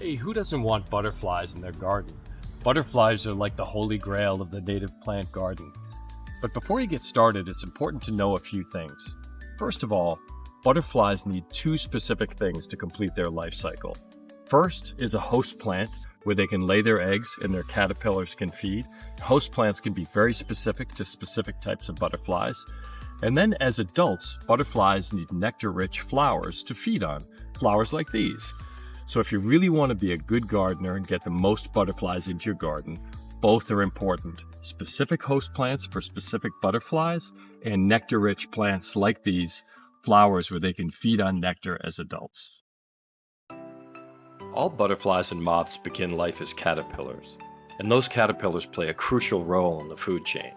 Hey, who doesn't want butterflies in their garden? Butterflies are like the holy grail of the native plant garden. But before you get started, it's important to know a few things. First of all, butterflies need two specific things to complete their life cycle. First is a host plant where they can lay their eggs and their caterpillars can feed. Host plants can be very specific to specific types of butterflies. And then as adults, butterflies need nectar-rich flowers to feed on, flowers like these. So if you really want to be a good gardener and get the most butterflies into your garden, both are important. Specific host plants for specific butterflies and nectar-rich plants like these, flowers where they can feed on nectar as adults. All butterflies and moths begin life as caterpillars, and those caterpillars play a crucial role in the food chain.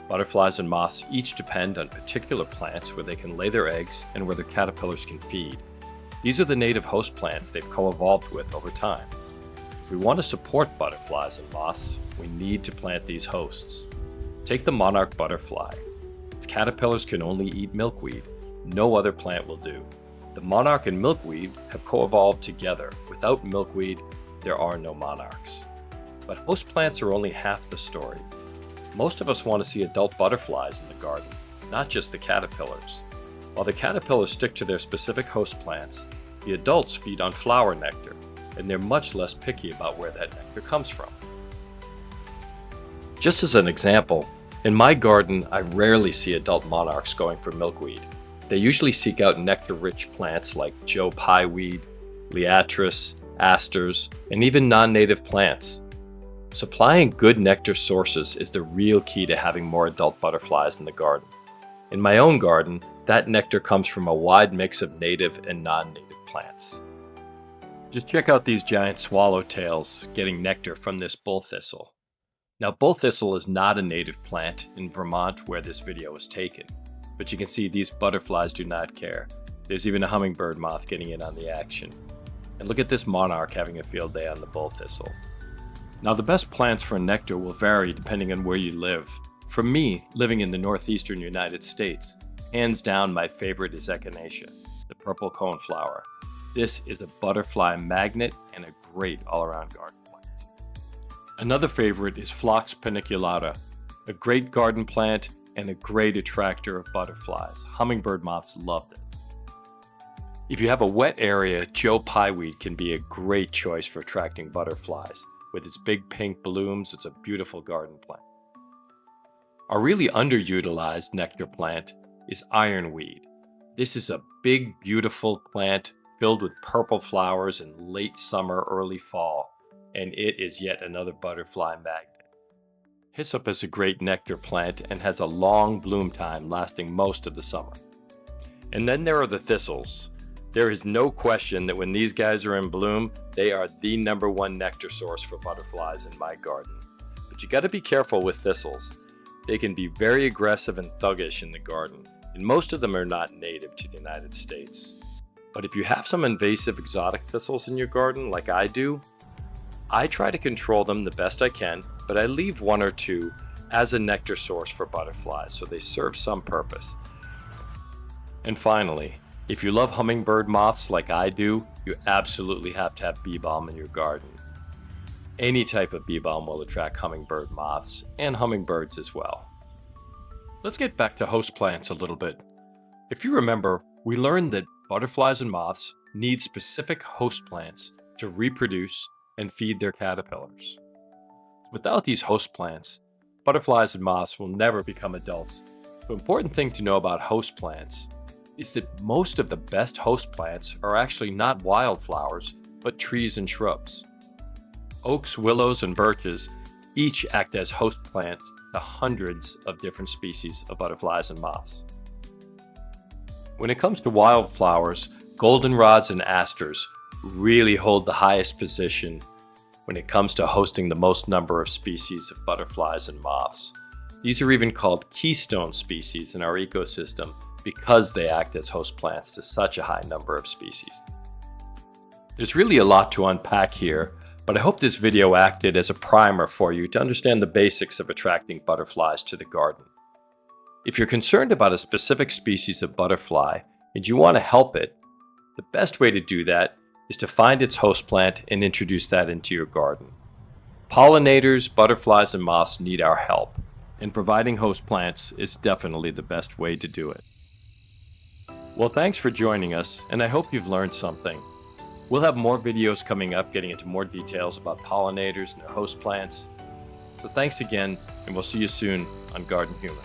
Butterflies and moths each depend on particular plants where they can lay their eggs and where their caterpillars can feed. These are the native host plants they've co-evolved with over time. If we want to support butterflies and moths, we need to plant these hosts. Take the monarch butterfly. Its caterpillars can only eat milkweed. No other plant will do. The monarch and milkweed have co-evolved together. Without milkweed, there are no monarchs. But host plants are only half the story. Most of us want to see adult butterflies in the garden, not just the caterpillars. While the caterpillars stick to their specific host plants, the adults feed on flower nectar, and they're much less picky about where that nectar comes from. Just as an example, in my garden, I rarely see adult monarchs going for milkweed. They usually seek out nectar-rich plants like Joe pieweed, liatris, asters, and even non-native plants. Supplying good nectar sources is the real key to having more adult butterflies in the garden. In my own garden, that nectar comes from a wide mix of native and non-native plants. Just check out these giant swallowtails getting nectar from this bull thistle. Now, bull thistle is not a native plant in Vermont where this video was taken, but you can see these butterflies do not care. There's even a hummingbird moth getting in on the action. And look at this monarch having a field day on the bull thistle. Now, the best plants for nectar will vary depending on where you live. For me, living in the northeastern United States, hands down my favorite is echinacea, the purple coneflower. This is a butterfly magnet and a great all-around garden plant. Another favorite is Phlox paniculata, a great garden plant and a great attractor of butterflies. Hummingbird moths love this. If you have a wet area, Joe pieweed can be a great choice for attracting butterflies. With its big pink blooms, it's a beautiful garden plant. A really underutilized nectar plant is ironweed. This is a big, beautiful plant filled with purple flowers in late summer, early fall, and it is yet another butterfly magnet. Hyssop is a great nectar plant and has a long bloom time lasting most of the summer. And then there are the thistles. There is no question that when these guys are in bloom, they are the #1 nectar source for butterflies in my garden. But you gotta be careful with thistles. They can be very aggressive and thuggish in the garden, and most of them are not native to the United States. But if you have some invasive exotic thistles in your garden, like I do, I try to control them the best I can, but I leave one or two as a nectar source for butterflies, so they serve some purpose. And finally, if you love hummingbird moths like I do, you absolutely have to have bee balm in your garden. Any type of bee balm will attract hummingbird moths and hummingbirds as well. Let's get back to host plants a little bit. If you remember, we learned that butterflies and moths need specific host plants to reproduce and feed their caterpillars. Without these host plants, butterflies and moths will never become adults. The important thing to know about host plants is that most of the best host plants are actually not wildflowers, but trees and shrubs. Oaks, willows, and birches each act as host plants to hundreds of different species of butterflies and moths. When it comes to wildflowers, goldenrods and asters really hold the highest position when it comes to hosting the most number of species of butterflies and moths. These are even called keystone species in our ecosystem because they act as host plants to such a high number of species. There's really a lot to unpack here, but I hope this video acted as a primer for you to understand the basics of attracting butterflies to the garden. If you're concerned about a specific species of butterfly and you want to help it, the best way to do that is to find its host plant and introduce that into your garden. Pollinators, butterflies, and moths need our help, and providing host plants is definitely the best way to do it. Well, thanks for joining us, and I hope you've learned something. We'll have more videos coming up getting into more details about pollinators and their host plants. So thanks again, and we'll see you soon on Garden Human.